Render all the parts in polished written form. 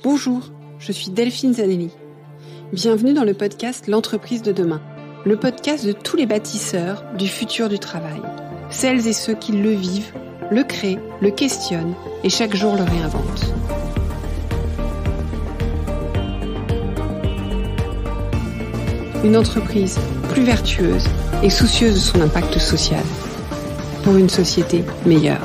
Bonjour, je suis Delphine Zanelli. Bienvenue dans le podcast L'entreprise de demain, le podcast de tous les bâtisseurs du futur du travail. Celles et ceux qui le vivent, le créent, le questionnent et chaque jour le réinventent. Une entreprise plus vertueuse et soucieuse de son impact social pour une société meilleure.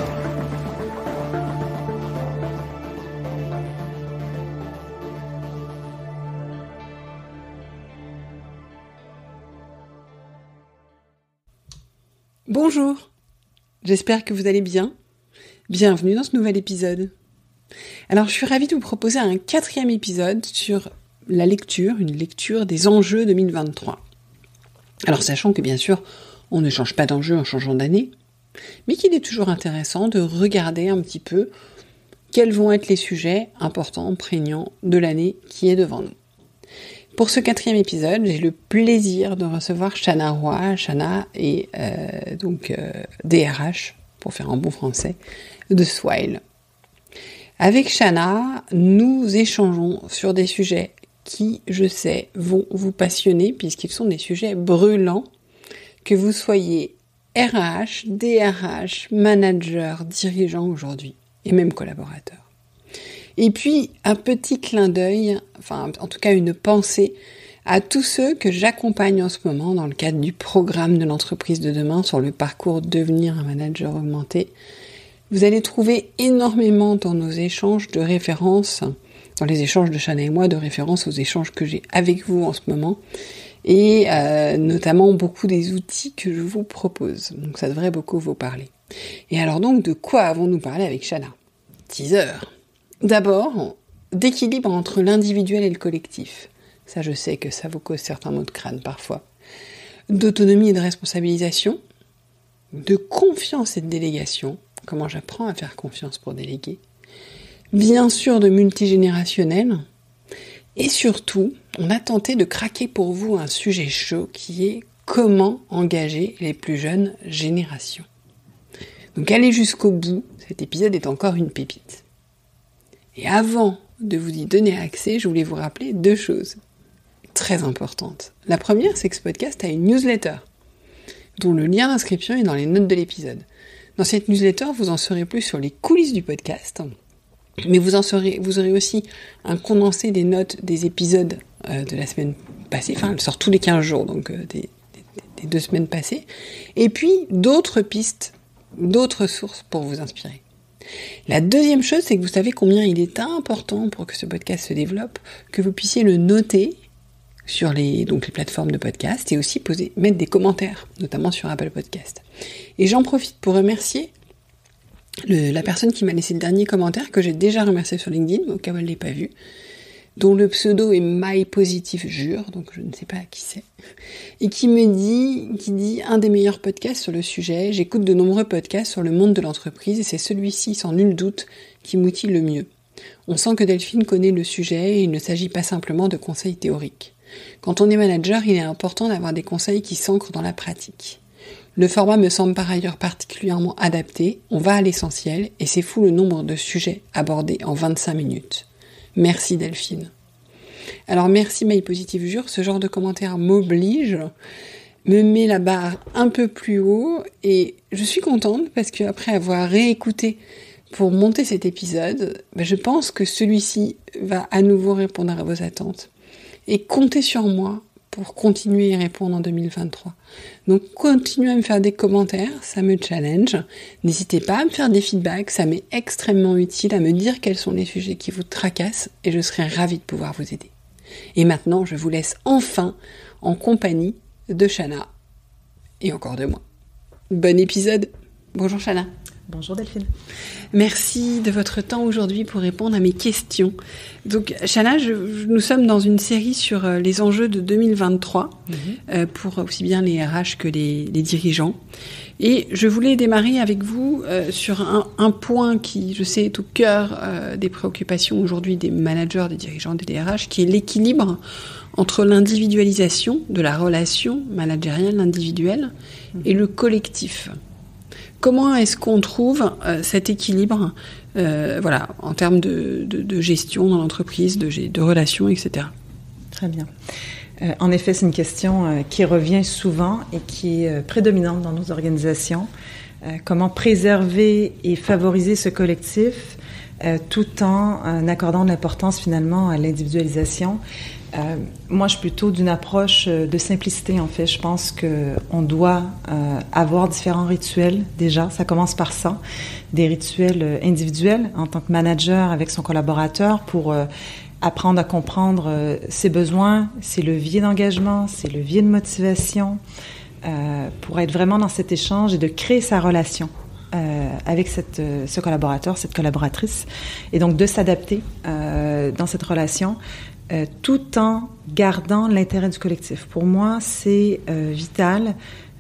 Bonjour, j'espère que vous allez bien. Bienvenue dans ce nouvel épisode. Alors, je suis ravie de vous proposer un 4e épisode sur la lecture, une lecture des enjeux 2023. Alors, sachant que bien sûr, on ne change pas d'enjeu en changeant d'année, mais qu'il est toujours intéressant de regarder un petit peu quels vont être les sujets importants, prégnants de l'année qui est devant nous. Pour ce 4e épisode, j'ai le plaisir de recevoir Shana Roy. Shana est DRH, pour faire un bon français, de Swile. Avec Shana, nous échangeons sur des sujets qui, je sais, vont vous passionner, puisqu'ils sont des sujets brûlants, que vous soyez RH, DRH, manager, dirigeant aujourd'hui, et même collaborateur. Et puis, un petit clin d'œil, enfin, en tout cas une pensée à tous ceux que j'accompagne en ce moment dans le cadre du programme de l'entreprise de demain sur le parcours devenir un manager augmenté. Vous allez trouver énormément dans nos échanges de références, dans les échanges de Shana et moi, de références aux échanges que j'ai avec vous en ce moment, et notamment beaucoup des outils que je vous propose. Donc ça devrait beaucoup vous parler. Et alors donc, de quoi avons-nous parlé avec Shana ? Teaser. D'abord, d'équilibre entre l'individuel et le collectif. Ça, je sais que ça vous cause certains maux de crâne parfois. D'autonomie et de responsabilisation. De confiance et de délégation. Comment j'apprends à faire confiance pour déléguer. Bien sûr, de multigénérationnel. Et surtout, on a tenté de craquer pour vous un sujet chaud qui est comment engager les plus jeunes générations. Donc allez jusqu'au bout, cet épisode est encore une pépite. Et avant de vous y donner accès, je voulais vous rappeler 2 choses très importantes. La première, c'est que ce podcast a une newsletter, dont le lien d'inscription est dans les notes de l'épisode. Dans cette newsletter, vous en saurez plus sur les coulisses du podcast, mais vous aurez aussi un condensé des notes des épisodes de la semaine passée, enfin elle sort tous les 15 jours, donc des 2 semaines passées, et puis d'autres pistes, d'autres sources pour vous inspirer. La deuxième chose, c'est que vous savez combien il est important pour que ce podcast se développe, que vous puissiez le noter sur les plateformes de podcast et aussi mettre des commentaires, notamment sur Apple Podcast. Et j'en profite pour remercier la personne qui m'a laissé le dernier commentaire, que j'ai déjà remercié sur LinkedIn, au cas où elle ne l'ait pas vu, dont le pseudo est mypositifjure, donc je ne sais pas qui c'est, et qui dit un des meilleurs podcasts sur le sujet. J'écoute de nombreux podcasts sur le monde de l'entreprise et c'est celui-ci, sans nul doute, qui m'outille le mieux. On sent que Delphine connaît le sujet et il ne s'agit pas simplement de conseils théoriques. Quand on est manager, il est important d'avoir des conseils qui s'ancrent dans la pratique. Le format me semble par ailleurs particulièrement adapté, on va à l'essentiel et c'est fou le nombre de sujets abordés en 25 minutes. Merci Delphine. Alors merci mypositifjure, ce genre de commentaire m'oblige, me met la barre un peu plus haut et je suis contente parce qu'après avoir réécouté pour monter cet épisode, je pense que celui-ci va à nouveau répondre à vos attentes. Et comptez sur moi pour continuer à y répondre en 2023. Donc continuez à me faire des commentaires, ça me challenge. N'hésitez pas à me faire des feedbacks, ça m'est extrêmement utile à me dire quels sont les sujets qui vous tracassent et je serai ravie de pouvoir vous aider. Et maintenant, je vous laisse enfin en compagnie de Shana et encore de moi. Bon épisode. Bonjour Shana. Bonjour Delphine. Merci de votre temps aujourd'hui pour répondre à mes questions. Donc Shana, nous sommes dans une série sur les enjeux de 2023, pour aussi bien les RH que les dirigeants. Et je voulais démarrer avec vous sur un point qui, je sais, est au cœur des préoccupations aujourd'hui des managers, des dirigeants, des DRH, qui est l'équilibre entre l'individualisation de la relation managériale individuelle et le collectif. comment est-ce qu'on trouve cet équilibre, voilà, en termes de gestion dans l'entreprise, de relations, etc. Très bien. En effet, c'est une question qui revient souvent et qui est prédominante dans nos organisations. Comment préserver et favoriser ce collectif tout en accordant de l'importance finalement à l'individualisation. Moi, je suis plutôt d'une approche de simplicité, en fait. Je pense qu'on doit avoir différents rituels, déjà. Ça commence par ça. Des rituels individuels en tant que manager avec son collaborateur pour apprendre à comprendre ses besoins, ses leviers d'engagement, ses leviers de motivation, pour être vraiment dans cet échange et de créer sa relation avec ce collaborateur, cette collaboratrice, et donc de s'adapter dans cette relation tout en gardant l'intérêt du collectif. Pour moi, c'est vital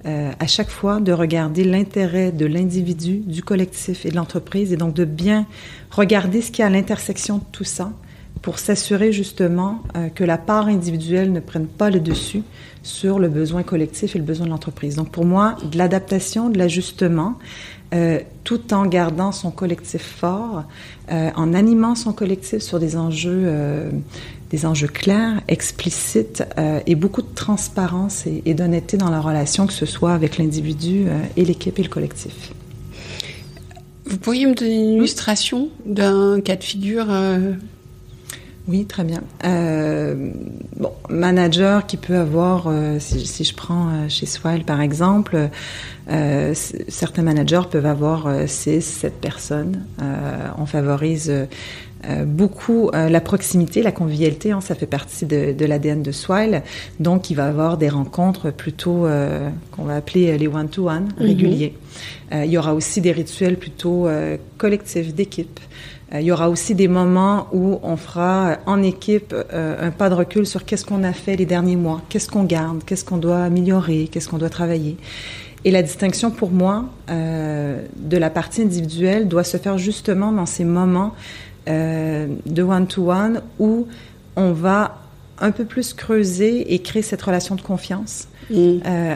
à chaque fois de regarder l'intérêt de l'individu, du collectif et de l'entreprise, et donc de bien regarder ce qu'il y a à l'intersection de tout ça pour s'assurer justement que la part individuelle ne prenne pas le dessus sur le besoin collectif et le besoin de l'entreprise. Donc pour moi, de l'adaptation, de l'ajustement, tout en gardant son collectif fort, en animant son collectif sur des enjeux clairs, explicites, et beaucoup de transparence et d'honnêteté dans la relation, que ce soit avec l'individu et l'équipe et le collectif. Vous pourriez me donner une illustration d'un cas de figure Oui, très bien. Manager qui peut avoir, si je prends chez Swile par exemple, certains managers peuvent avoir 6, 7 personnes. On favorise beaucoup la proximité, la convivialité, ça fait partie de l'ADN de Swile. Donc, il va y avoir des rencontres plutôt qu'on va appeler les one-to-one, réguliers. Il y aura aussi des rituels plutôt collectifs, d'équipe. Il y aura aussi des moments où on fera en équipe un pas de recul sur qu'est-ce qu'on a fait les derniers mois, qu'est-ce qu'on garde, qu'est-ce qu'on doit améliorer, qu'est-ce qu'on doit travailler. Et la distinction pour moi de la partie individuelle doit se faire justement dans ces moments de one-to-one où on va un peu plus creuser et créer cette relation de confiance.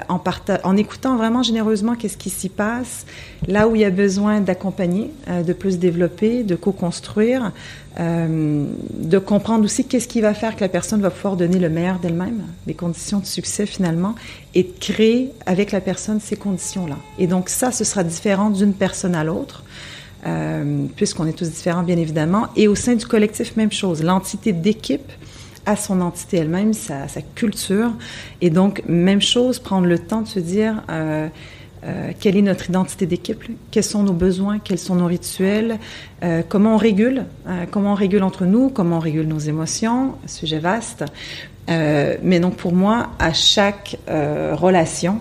En écoutant vraiment généreusement qu'est-ce qui s'y passe, là où il y a besoin d'accompagner, de plus développer, de co-construire, de comprendre aussi qu'est-ce qui va faire que la personne va pouvoir donner le meilleur d'elle-même, les conditions de succès finalement, et de créer avec la personne ces conditions-là. Et donc ça, ce sera différent d'une personne à l'autre, puisqu'on est tous différents bien évidemment, et au sein du collectif, même chose, l'entité d'équipe à son entité elle-même, sa culture. Et donc, même chose, prendre le temps de se dire quelle est notre identité d'équipe, quels sont nos besoins, quels sont nos rituels, comment on régule entre nous, comment on régule nos émotions, sujet vaste. Mais donc, pour moi, à chaque relation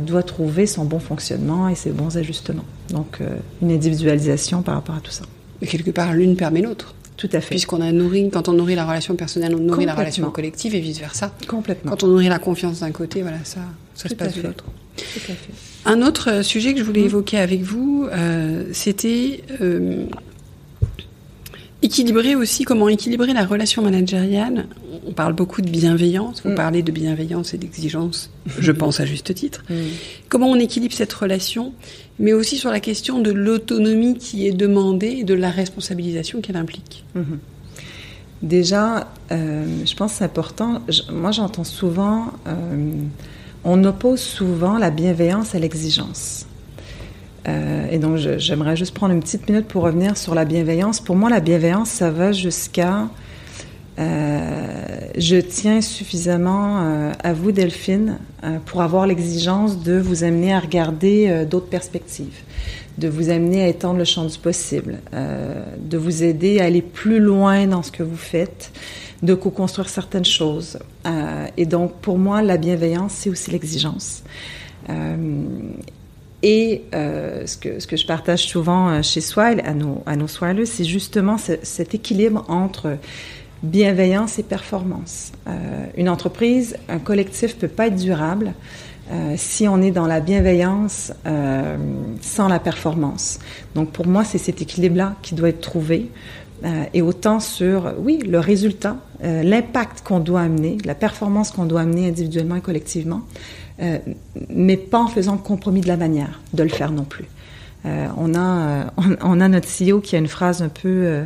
doit trouver son bon fonctionnement et ses bons ajustements. Donc, une individualisation par rapport à tout ça. Et quelque part, l'une permet l'autre. Tout à fait. Quand on nourrit la relation personnelle, on nourrit la relation collective et vice-versa. Complètement. Quand on nourrit la confiance d'un côté, voilà, ça se passe de l'autre. Tout à fait. Un autre sujet que je voulais évoquer avec vous, c'était comment équilibrer la relation managériale. On parle beaucoup de bienveillance, vous parlez de bienveillance et d'exigence, je pense à juste titre. Comment on équilibre cette relation, mais aussi sur la question de l'autonomie qui est demandée et de la responsabilisation qu'elle implique. Déjà, je pense que c'est important. Moi, j'entends souvent, on oppose souvent la bienveillance à l'exigence. Et donc, j'aimerais juste prendre une petite minute pour revenir sur la bienveillance. Pour moi, la bienveillance, ça va jusqu'à je tiens suffisamment à vous, Delphine, pour avoir l'exigence de vous amener à regarder d'autres perspectives, de vous amener à étendre le champ du possible, de vous aider à aller plus loin dans ce que vous faites, de co-construire certaines choses. Et donc, pour moi, la bienveillance, c'est aussi l'exigence. Et ce que je partage souvent chez Swile, à nos Swilers, c'est justement cet équilibre entre bienveillance et performance. Une entreprise, un collectif ne peut pas être durable si on est dans la bienveillance sans la performance. Donc pour moi, c'est cet équilibre-là qui doit être trouvé. Et autant sur, oui, le résultat, l'impact qu'on doit amener, la performance qu'on doit amener individuellement et collectivement, mais pas en faisant compromis de la manière de le faire non plus. On a notre CEO qui a une phrase un peu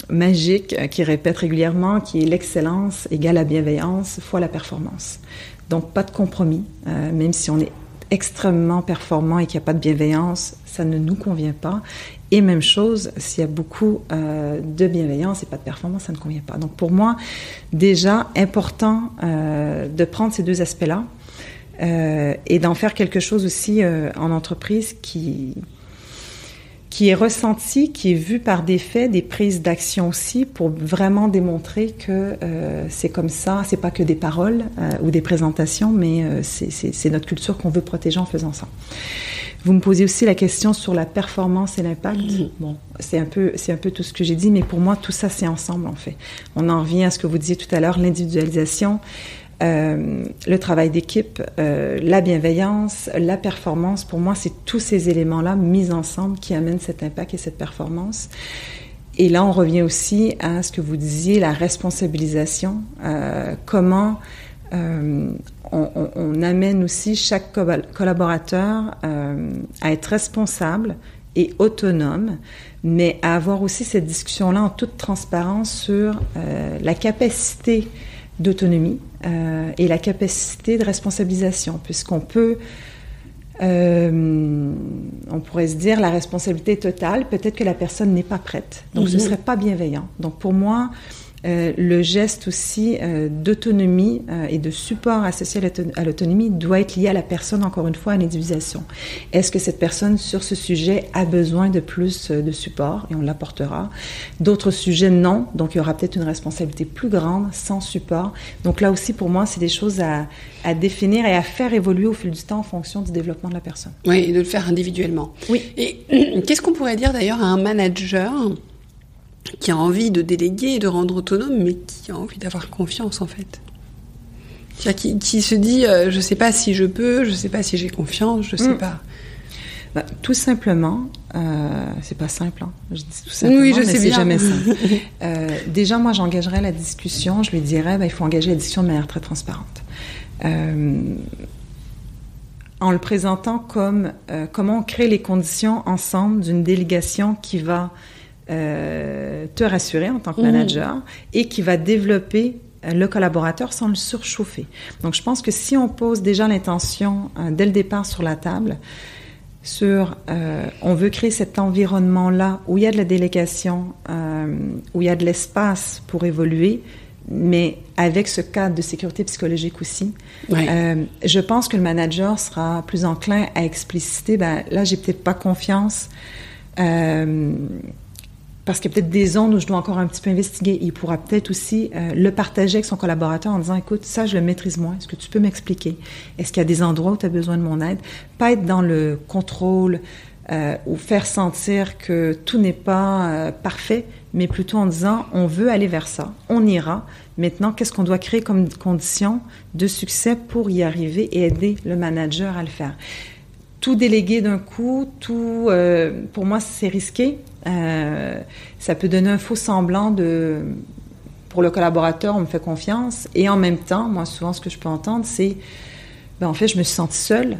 magique, qui répète régulièrement, qui est l'excellence égale la bienveillance fois la performance. Donc, pas de compromis, même si on est extrêmement performant et qu'il n'y a pas de bienveillance, ça ne nous convient pas. Et même chose, s'il y a beaucoup de bienveillance et pas de performance, ça ne convient pas. Donc, pour moi, déjà, important de prendre ces deux aspects-là et d'en faire quelque chose aussi en entreprise qui est ressenti, qui est vu par des faits, des prises d'action aussi, pour vraiment démontrer que c'est comme ça, c'est pas que des paroles ou des présentations, mais c'est notre culture qu'on veut protéger en faisant ça. Vous me posez aussi la question sur la performance et l'impact. Bon, c'est un peu tout ce que j'ai dit, mais pour moi, tout ça, c'est ensemble, en fait. On en revient à ce que vous disiez tout à l'heure, l'individualisation, le travail d'équipe, la bienveillance, la performance. Pour moi, c'est tous ces éléments-là mis ensemble qui amènent cet impact et cette performance. Et là, on revient aussi à ce que vous disiez, la responsabilisation. Comment on amène aussi chaque collaborateur à être responsable et autonome, mais à avoir aussi cette discussion-là en toute transparence sur la capacité d'autonomie et la capacité de responsabilisation, puisqu'on peut, on pourrait se dire, la responsabilité totale, peut-être que la personne n'est pas prête, donc ce serait pas bienveillant. Donc pour moi, le geste aussi d'autonomie et de support associé à l'autonomie doit être lié à la personne, encore une fois, à l'individualisation. Est-ce que cette personne, sur ce sujet, a besoin de plus de support? Et on l'apportera. D'autres sujets, non. Donc, il y aura peut-être une responsabilité plus grande, sans support. Donc là aussi, pour moi, c'est des choses à définir et à faire évoluer au fil du temps en fonction du développement de la personne. Oui, et de le faire individuellement. Oui. Et qu'est-ce qu'on pourrait dire d'ailleurs à un manager qui a envie de déléguer et de rendre autonome, mais qui a envie d'avoir confiance, en fait? Qui se dit, je sais pas si je peux, je sais pas si j'ai confiance, je sais pas. Bah, tout simplement, c'est pas simple, hein. Je dis tout simplement, oui, je mais sais c'est bien. jamais simple. Déjà, moi, j'engagerais la discussion, je lui dirais, il faut engager la discussion de manière très transparente. En le présentant comme comment on crée les conditions ensemble d'une délégation qui va te rassurer en tant que manager et qui va développer le collaborateur sans le surchauffer. Donc, je pense que si on pose déjà l'intention dès le départ sur la table, on veut créer cet environnement-là où il y a de la délégation, où il y a de l'espace pour évoluer, mais avec ce cadre de sécurité psychologique aussi. Oui. Je pense que le manager sera plus enclin à expliciter, là, j'ai peut-être pas confiance, parce qu'il y a peut-être des zones où je dois encore un petit peu investiguer. Il pourra peut-être aussi le partager avec son collaborateur en disant, écoute, ça, je le maîtrise moins. Est-ce que tu peux m'expliquer? Est-ce qu'il y a des endroits où tu as besoin de mon aide? Pas être dans le contrôle ou faire sentir que tout n'est pas parfait, mais plutôt en disant, on veut aller vers ça, on ira. Maintenant, qu'est-ce qu'on doit créer comme condition de succès pour y arriver et aider le manager à le faire? Tout déléguer d'un coup, pour moi, c'est risqué. Ça peut donner un faux semblant pour le collaborateur, on me fait confiance. Et en même temps, moi, souvent, ce que je peux entendre, c'est, en fait, je me suis sentie seule.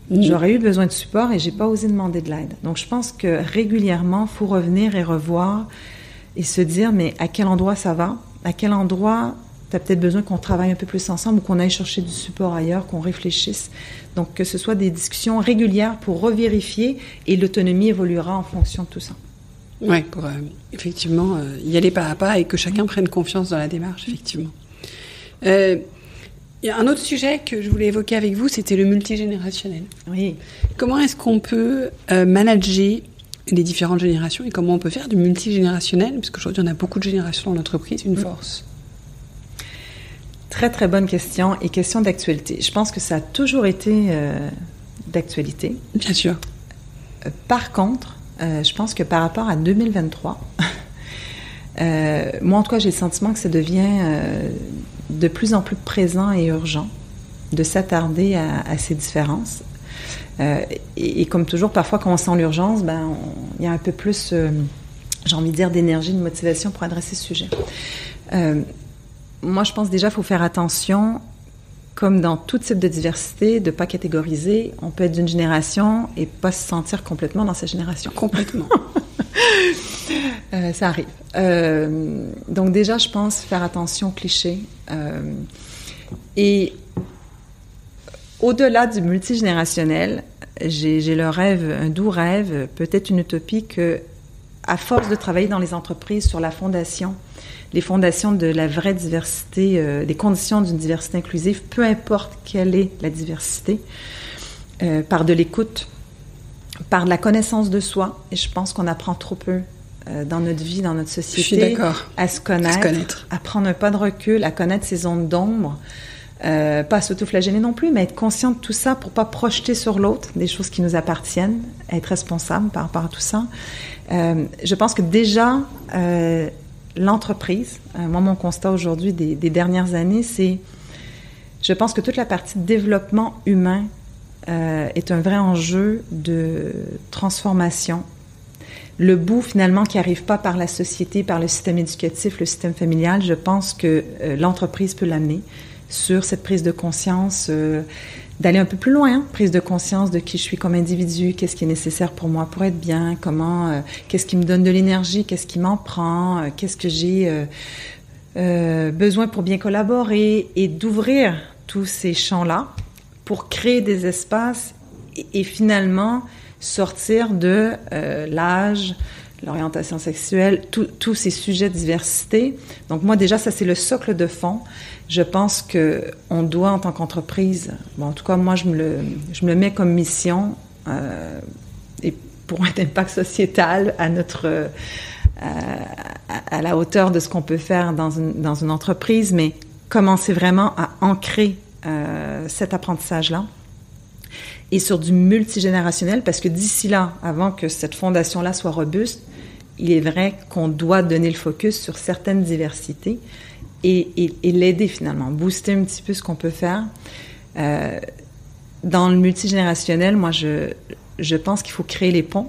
J'aurais eu besoin de support et j'ai pas osé demander de l'aide. Donc, je pense que régulièrement, il faut revenir et revoir et se dire, mais à quel endroit ça va? À quel endroit tu as peut-être besoin qu'on travaille un peu plus ensemble ou qu'on aille chercher du support ailleurs, qu'on réfléchisse. Donc, que ce soit des discussions régulières pour revérifier et l'autonomie évoluera en fonction de tout ça. Oui, pour effectivement y aller pas à pas et que chacun prenne confiance dans la démarche, effectivement. Il y a un autre sujet que je voulais évoquer avec vous, c'était le multigénérationnel. Oui. Comment est-ce qu'on peut manager les différentes générations et comment on peut faire du multigénérationnel, parce qu'aujourd'hui on a beaucoup de générations dans l'entreprise, une force? Très, très bonne question et question d'actualité. Je pense que ça a toujours été d'actualité. Bien sûr. Par contre, je pense que par rapport à 2023, moi en tout cas j'ai le sentiment que ça devient de plus en plus présent et urgent de s'attarder à ces différences. Et comme toujours, parfois quand on sent l'urgence, il y a un peu plus, j'ai envie de dire, d'énergie, de motivation pour adresser ce sujet. Moi, je pense déjà qu'il faut faire attention comme dans tout type de diversité, de ne pas catégoriser. On peut être d'une génération et pas se sentir complètement dans sa génération. Complètement. Ça arrive. Donc déjà, je pense faire attention aux clichés. Et au-delà du multigénérationnel, j'ai le rêve, un doux rêve, peut-être une utopie que, à force de travailler dans les entreprises sur la fondation, les fondations de la vraie diversité, des conditions d'une diversité inclusive, peu importe quelle est la diversité, par de l'écoute, par de la connaissance de soi, et je pense qu'on apprend trop peu dans notre vie, dans notre société, je suis d'accord. à se connaître, à prendre un pas de recul, à connaître ses zones d'ombre, pas s'autoflageller non plus, mais être conscient de tout ça pour pas projeter sur l'autre des choses qui nous appartiennent, être responsable par rapport à tout ça. Je pense que déjà, l'entreprise, moi, mon constat aujourd'hui des dernières années, c'est, je pense que toute la partie développement humain est un vrai enjeu de transformation. Le bout, finalement, qui n'arrive pas par la société, par le système éducatif, le système familial, je pense que l'entreprise peut l'amener sur cette prise de conscience, d'aller un peu plus loin, prise de conscience de qui je suis comme individu, qu'est-ce qui est nécessaire pour moi pour être bien, comment, qu'est-ce qui me donne de l'énergie, qu'est-ce qui m'en prend, qu'est-ce que j'ai besoin pour bien collaborer, et d'ouvrir tous ces champs-là pour créer des espaces et finalement sortir de l'âge, l'orientation sexuelle, tous ces sujets de diversité. Donc moi, déjà, ça, c'est le socle de fond. Je pense qu'on doit, en tant qu'entreprise, bon, en tout cas, moi, je me le mets comme mission, et pour un impact sociétal à la hauteur de ce qu'on peut faire dans une entreprise, mais commencer vraiment à ancrer cet apprentissage-là. Et sur du multigénérationnel, parce que d'ici là, avant que cette fondation-là soit robuste, il est vrai qu'on doit donner le focus sur certaines diversités et l'aider finalement, booster un petit peu ce qu'on peut faire. Dans le multigénérationnel, moi, je pense qu'il faut créer les ponts.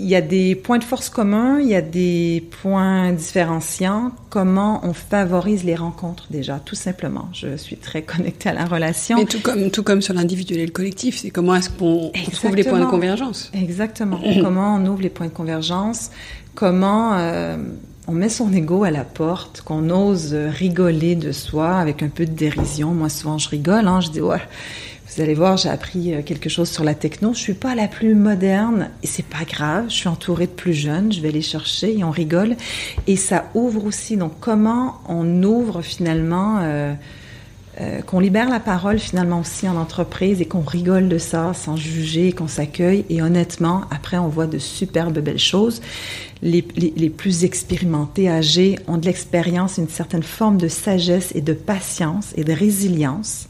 Il y a des points de force communs, il y a des points différenciants. Comment on favorise les rencontres déjà, tout simplement. Je suis très connectée à la relation. Mais tout comme sur l'individuel et le collectif, c'est comment est-ce qu'on trouve les points de convergence. Exactement. Comment on ouvre les points de convergence, comment on met son ego à la porte, qu'on ose rigoler de soi avec un peu de dérision. Moi, souvent, je rigole, je dis « ouais, vous allez voir, j'ai appris quelque chose sur la techno. Je suis pas la plus moderne et c'est pas grave. Je suis entourée de plus jeunes. Je vais les chercher et on rigole. Et ça ouvre aussi. Donc, comment on ouvre finalement, qu'on libère la parole finalement aussi en entreprise et qu'on rigole de ça sans juger, qu'on s'accueille. Et honnêtement, après, on voit de superbes belles choses. Les plus expérimentés, âgés, ont de l'expérience, une certaine forme de sagesse et de patience et de résilience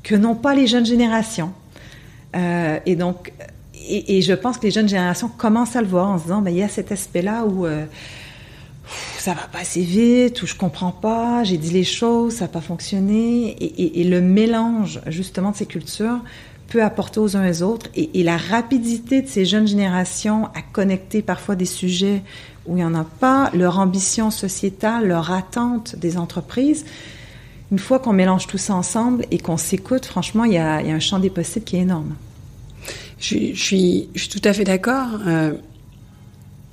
que n'ont pas les jeunes générations. Et donc, et je pense que les jeunes générations commencent à le voir en se disant, il y a cet aspect-là où ça va pas assez vite, où je comprends pas, j'ai dit les choses, ça n'a pas fonctionné. Et le mélange, justement, de ces cultures peut apporter aux uns et aux autres. Et la rapidité de ces jeunes générations à connecter parfois des sujets où il n'y en a pas, leur ambition sociétale, leur attente des entreprises. Une fois qu'on mélange tout ça ensemble et qu'on s'écoute, franchement, il y a un champ des possibles qui est énorme. Je suis tout à fait d'accord.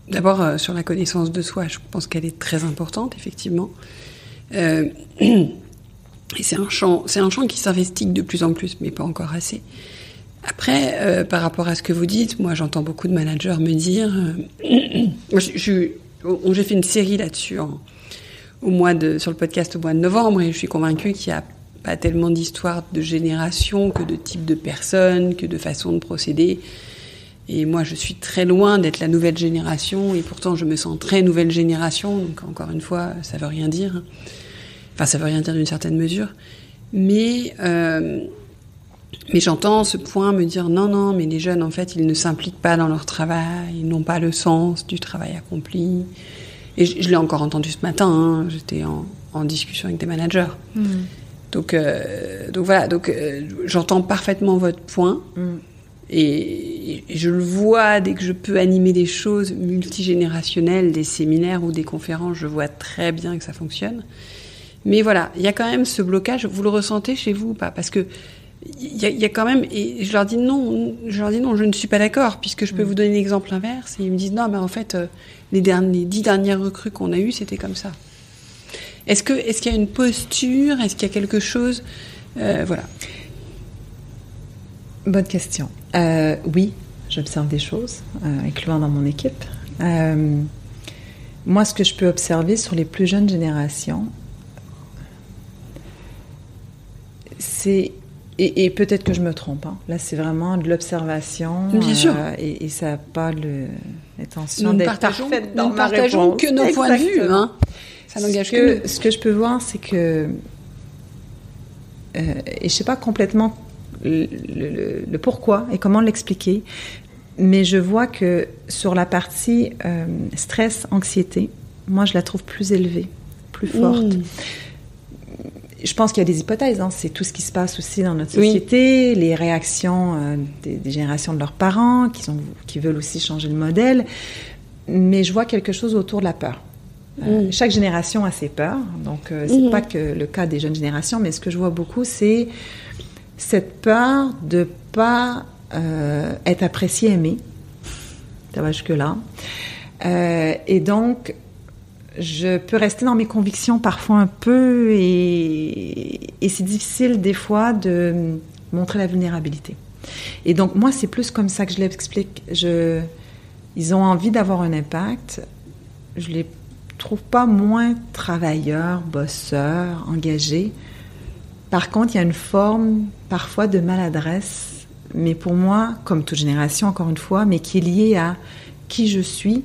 D'abord, sur la connaissance de soi, je pense qu'elle est très importante, effectivement. Et c'est un champ qui s'investigue de plus en plus, mais pas encore assez. Après, par rapport à ce que vous dites, moi, j'entends beaucoup de managers me dire... j'ai fait une série là-dessus sur le podcast au mois de novembre, et je suis convaincue qu'il n'y a pas tellement d'histoire de génération que de type de personnes, que de façon de procéder. Et moi, je suis très loin d'être la nouvelle génération, et pourtant, je me sens très nouvelle génération. Donc, encore une fois, ça veut rien dire. Enfin, ça veut rien dire d'une certaine mesure. Mais j'entends ce point me dire non, mais les jeunes, en fait, ils ne s'impliquent pas dans leur travail, ils n'ont pas le sens du travail accompli. Et je l'ai encore entendu ce matin, j'étais en discussion avec des managers. Donc voilà, j'entends parfaitement votre point. Et je le vois dès que je peux animer des choses multigénérationnelles, des séminaires ou des conférences, je vois très bien que ça fonctionne. Mais voilà, il y a quand même ce blocage. Vous le ressentez chez vous ou pas? Parce que il y a quand même, et je leur dis non, je ne suis pas d'accord, puisque je peux vous donner l'exemple inverse. Et ils me disent non, mais en fait, les 10 dernières recrues qu'on a eues, c'était comme ça. Est-ce qu'il y a une posture? Est-ce qu'il y a quelque chose? Voilà. Bonne question. Oui, j'observe des choses, incluant dans mon équipe. Moi, ce que je peux observer sur les plus jeunes générations, c'est... Et peut-être que je me trompe. Hein. Là, c'est vraiment de l'observation. Bien sûr. Et ça n'a pas l'intention d'être parfaite dans ma réponse. Nous ne partageons que nos points de vue. Hein. Ça n'engage que nous. Ce que je peux voir, c'est que... et je ne sais pas complètement le pourquoi et comment l'expliquer, mais je vois que sur la partie stress, anxiété, moi, je la trouve plus élevée, plus forte. Je pense qu'il y a des hypothèses. Hein. C'est tout ce qui se passe aussi dans notre société, les réactions des générations de leurs parents qui veulent aussi changer le modèle. Mais je vois quelque chose autour de la peur. Chaque génération a ses peurs. Donc, c'est pas que le cas des jeunes générations, mais ce que je vois beaucoup, c'est cette peur de ne pas être apprécié, aimé. Ça va jusque-là. Et donc... je peux rester dans mes convictions parfois un peu et c'est difficile des fois de montrer la vulnérabilité. Et donc moi, c'est plus comme ça que je l'explique. Ils ont envie d'avoir un impact. Je les trouve pas moins travailleurs, bosseurs, engagés. Par contre, il y a une forme parfois de maladresse, mais pour moi, comme toute génération, encore une fois, mais qui est liée à qui je suis,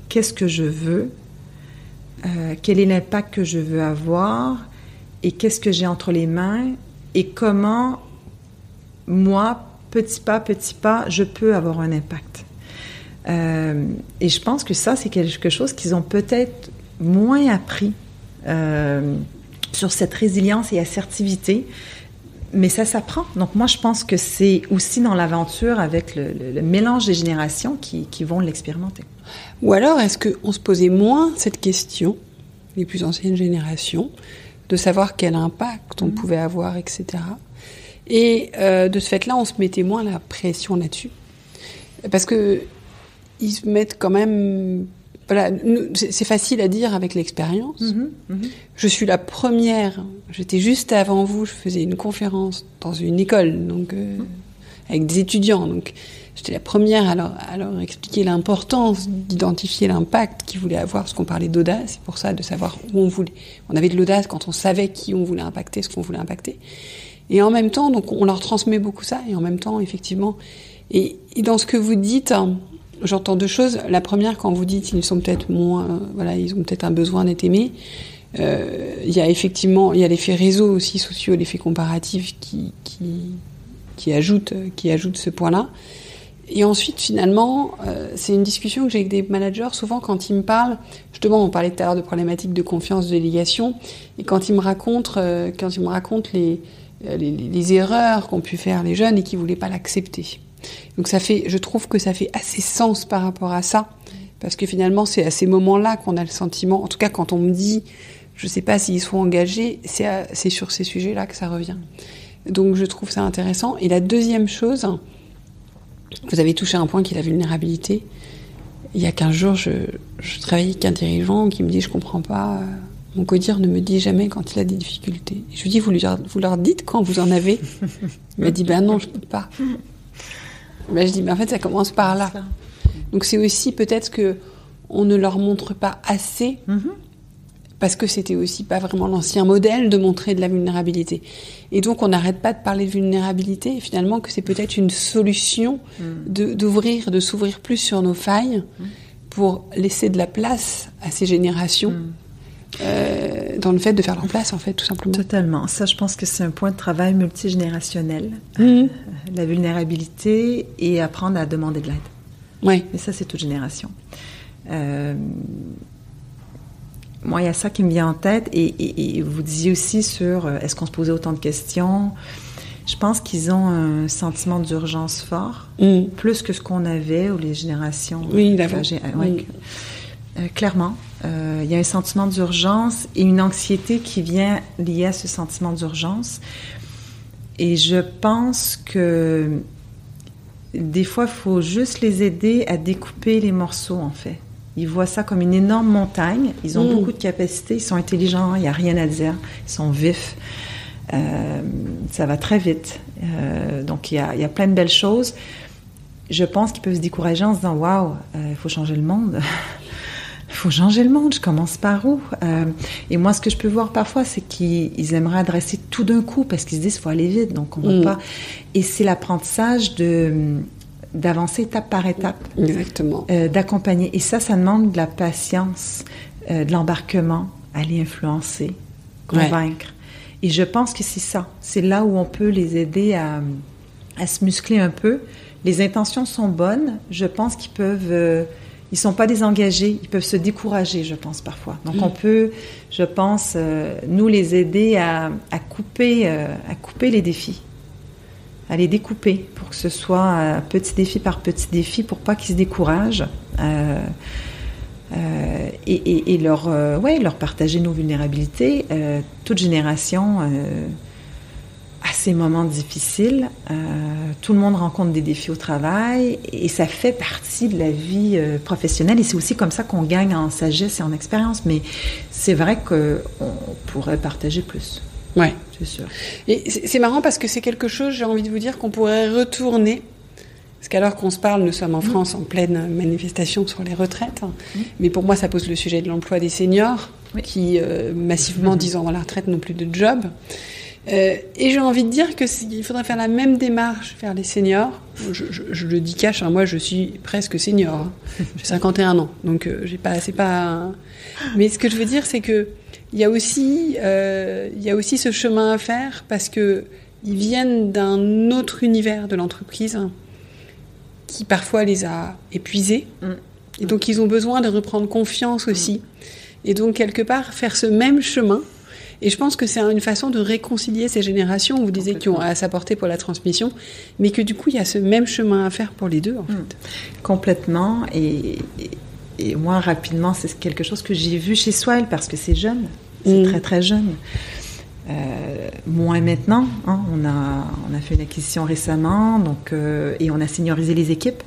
qu'est-ce que je veux, quel est l'impact que je veux avoir et qu'est-ce que j'ai entre les mains et comment, moi, petit pas, je peux avoir un impact. Et je pense que ça, c'est quelque chose qu'ils ont peut-être moins appris sur cette résilience et assertivité, mais ça s'apprend. Donc moi, je pense que c'est aussi dans l'aventure avec le mélange des générations qui vont l'expérimenter. Ou alors, est-ce qu'on se posait moins cette question, les plus anciennes générations, de savoir quel impact on pouvait avoir, etc. Et de ce fait-là, on se mettait moins la pression là-dessus. Parce que ils se mettent quand même... Voilà, c'est facile à dire avec l'expérience. Je suis la première, j'étais juste avant vous, je faisais une conférence dans une école, donc avec des étudiants, donc... J'étais la première à leur expliquer l'importance d'identifier l'impact qu'ils voulaient avoir, parce qu'on parlait d'audace, c'est pour ça, de savoir où on voulait. On avait de l'audace quand on savait qui on voulait impacter, ce qu'on voulait impacter. Et en même temps, donc, on leur transmet beaucoup ça, et en même temps, effectivement... Et dans ce que vous dites, j'entends deux choses. La première, quand vous dites qu'ils sont peut-être moins... ils ont peut-être un besoin d'être aimés. Il y a effectivement... Il y a l'effet réseau aussi, sociaux, l'effet comparatif qui ajoute ce point-là. Et ensuite, finalement, c'est une discussion que j'ai avec des managers, souvent quand ils me parlent, justement, on parlait tout à l'heure de problématiques de confiance, de délégation, et quand ils me racontent les erreurs qu'ont pu faire les jeunes et qu'ils ne voulaient pas l'accepter. Donc je trouve que ça fait assez sens par rapport à ça, parce que finalement, c'est à ces moments-là qu'on a le sentiment, en tout cas quand on me dit, je ne sais pas s'ils sont engagés, c'est sur ces sujets-là que ça revient. Donc je trouve ça intéressant. Et la deuxième chose... Vous avez touché un point qui est la vulnérabilité. Il y a 15 jours, je travaillais avec un dirigeant qui me dit « Je comprends pas, mon codir ne me dit jamais quand il a des difficultés. » Et je lui dis « Vous leur dites quand vous en avez ?» Il m'a dit « Ben non, je peux pas. » Je dis « Mais en fait, ça commence par là. » Donc c'est aussi peut-être qu'on ne leur montre pas assez, parce que c'était aussi pas vraiment l'ancien modèle de montrer de la vulnérabilité. Et donc, on n'arrête pas de parler de vulnérabilité, et finalement, que c'est peut-être une solution d'ouvrir, de s'ouvrir plus sur nos failles pour laisser de la place à ces générations dans le fait de faire leur place, en fait, tout simplement. Totalement. Ça, je pense que c'est un point de travail multigénérationnel. La vulnérabilité et apprendre à demander de l'aide. Oui. Et ça, c'est toute génération. Moi, il y a ça qui me vient en tête. Et vous disiez aussi sur est-ce qu'on se posait autant de questions. Je pense qu'ils ont un sentiment d'urgence fort, plus que ce qu'on avait, ou les générations... Oui, d'avant. clairement. Il y a un sentiment d'urgence et une anxiété qui vient liée à ce sentiment d'urgence. Et je pense que des fois, il faut juste les aider à découper les morceaux, en fait. Ils voient ça comme une énorme montagne. Ils ont beaucoup de capacités, ils sont intelligents, il n'y a rien à dire. Ils sont vifs. Ça va très vite. Donc, il y a plein de belles choses. Je pense qu'ils peuvent se décourager en se disant « Waouh, il faut changer le monde. Il faut changer le monde, je commence par où ?» Et moi, ce que je peux voir parfois, c'est qu'ils aimeraient adresser tout d'un coup parce qu'ils se disent « Il faut aller vite, donc on ne va pas. » Et c'est l'apprentissage d'avancer étape par étape. Exactement. D'accompagner. Et ça demande de la patience, de l'embarquement, aller influencer, convaincre. Et je pense que c'est ça. C'est là où on peut les aider à se muscler un peu. Les intentions sont bonnes. Je pense qu'ils peuvent... ils sont pas désengagés. Ils peuvent se décourager, je pense, parfois. Donc, on peut, je pense, nous les aider à couper les défis. À les découper pour que ce soit petit défi par petit défi pour pas qu'ils se découragent. Et leur partager nos vulnérabilités. Toute génération à ces moments difficiles, tout le monde rencontre des défis au travail et ça fait partie de la vie professionnelle et c'est aussi comme ça qu'on gagne en sagesse et en expérience. Mais c'est vrai qu'on pourrait partager plus. Ouais, c'est sûr. Et c'est marrant parce que c'est quelque chose, j'ai envie de vous dire, qu'on pourrait retourner. Parce qu'alors qu'on se parle, nous sommes en France en pleine manifestation sur les retraites. Mais pour moi, ça pose le sujet de l'emploi des seniors qui, massivement, 10 ans avant la retraite, n'ont plus de job. Et j'ai envie de dire qu'il faudrait faire la même démarche vers les seniors. Je le dis cash, hein, moi je suis presque senior. Hein. J'ai 51 ans, donc c'est pas. Mais ce que je veux dire, c'est que il y a aussi ce chemin à faire parce que ils viennent d'un autre univers de l'entreprise qui parfois les a épuisés. Et donc ils ont besoin de reprendre confiance aussi. Et donc quelque part faire ce même chemin. Et je pense que c'est une façon de réconcilier ces générations, vous disiez, qui ont à s'apporter pour la transmission, mais que du coup, il y a ce même chemin à faire pour les deux, en fait. Complètement. Et moi, rapidement, c'est quelque chose que j'ai vu chez Swile, parce que c'est jeune, c'est très, très jeune. Moins maintenant, hein, on a fait une acquisition récemment, donc, et on a seniorisé les équipes.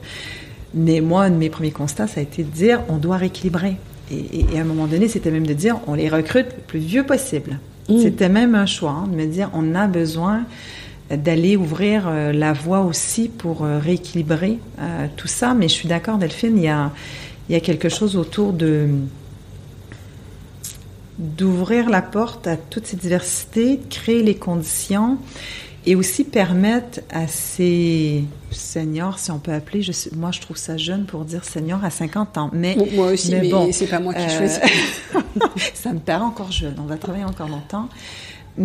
Mais moi, un de mes premiers constats, ça a été de dire, on doit rééquilibrer. Et à un moment donné, c'était même de dire, on les recrute le plus vieux possible. C'était même un choix, hein, de me dire, on a besoin d'aller ouvrir la voie aussi pour rééquilibrer tout ça. Mais je suis d'accord, Delphine, il y a quelque chose autour d'ouvrir la porte à toute cette diversité, de créer les conditions et aussi permettre à ces seniors, si on peut appeler, moi je trouve ça jeune pour dire senior à 50 ans. Mais moi aussi, mais bon, c'est pas moi qui choisis. Ça me paraît encore jeune, on va travailler encore longtemps.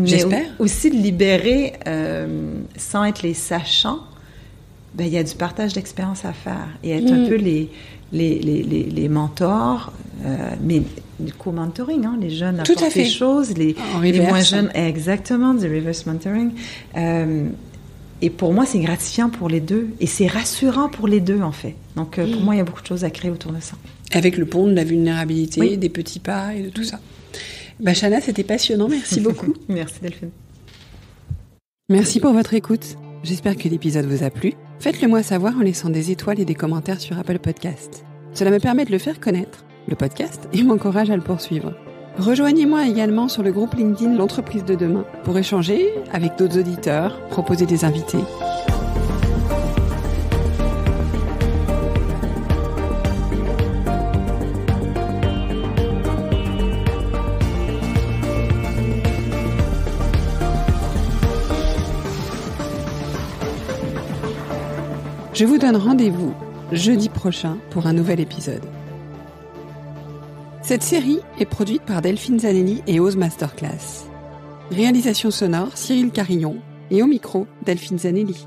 J'espère. Aussi de libérer, sans être les sachants, il y a du partage d'expérience à faire et être un peu les mentors, mais du co-mentoring, hein, les jeunes apportent des choses, les moins jeunes, exactement, du reverse mentoring. Et pour moi, c'est gratifiant pour les deux et c'est rassurant pour les deux, en fait. Donc, pour moi, il y a beaucoup de choses à créer autour de ça. Avec le pont de la vulnérabilité, des petits pas et de tout ça. Chana, c'était passionnant. Merci beaucoup. Merci, Delphine. Merci pour votre écoute. J'espère que l'épisode vous a plu. Faites-le moi savoir en laissant des étoiles et des commentaires sur Apple Podcast. Cela me permet de le faire connaître, le podcast, et m'encourage à le poursuivre. Rejoignez-moi également sur le groupe LinkedIn L'Entreprise de demain pour échanger avec d'autres auditeurs, proposer des invités. Je vous donne rendez-vous jeudi prochain pour un nouvel épisode. Cette série est produite par Delphine Zanelli et Ose Masterclass. Réalisation sonore Cyril Carillon et au micro Delphine Zanelli.